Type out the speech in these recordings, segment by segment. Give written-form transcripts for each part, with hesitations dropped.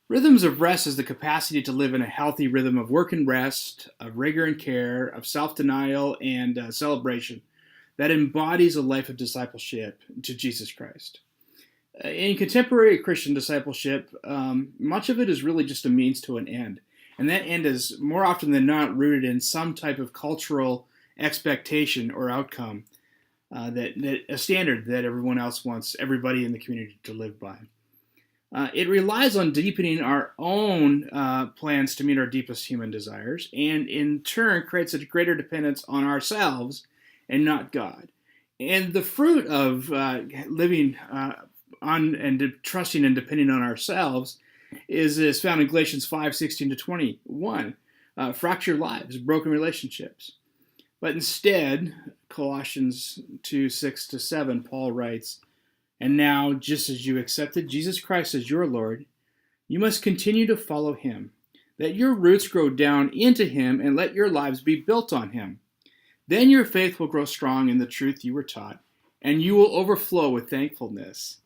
Rhythms of rest is the capacity to live in a healthy rhythm of work and rest, of rigor and care, of self denial and celebration that embodies a life of discipleship to Jesus Christ. In contemporary Christian discipleship, much of it is really just a means to an end. And that end is more often than not rooted in some type of cultural expectation or outcome that a standard that everyone else wants everybody in the community to live by. It relies on deepening our own plans to meet our deepest human desires, and in turn creates a greater dependence on ourselves and not God. And the fruit of living on and trusting and depending on ourselves is found in Galatians 5:16-21. Fractured lives, broken relationships. But instead, Colossians 2:6-7, Paul writes, "And now, just as you accepted Jesus Christ as your Lord, you must continue to follow him. Let your roots grow down into him and let your lives be built on him. Then your faith will grow strong in the truth you were taught, and you will overflow with thankfulness."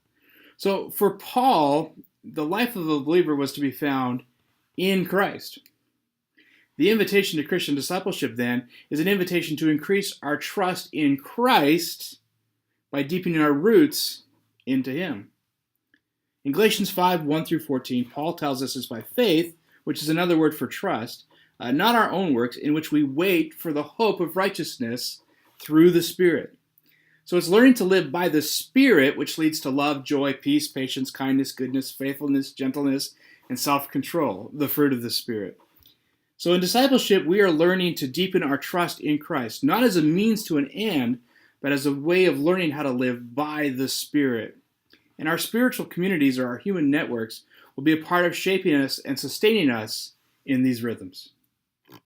So for Paul, the life of a believer was to be found in Christ. The invitation to Christian discipleship, then, is an invitation to increase our trust in Christ by deepening our roots into him. In Galatians 5:1-14, Paul tells us it's by faith, which is another word for trust, not our own works, in which we wait for the hope of righteousness through the Spirit. So it's learning to live by the Spirit, which leads to love, joy, peace, patience, kindness, goodness, faithfulness, gentleness, and self-control, the fruit of the Spirit. So in discipleship, we are learning to deepen our trust in Christ, not as a means to an end, but as a way of learning how to live by the Spirit. And our spiritual communities, or our human networks, will be a part of shaping us and sustaining us in these rhythms.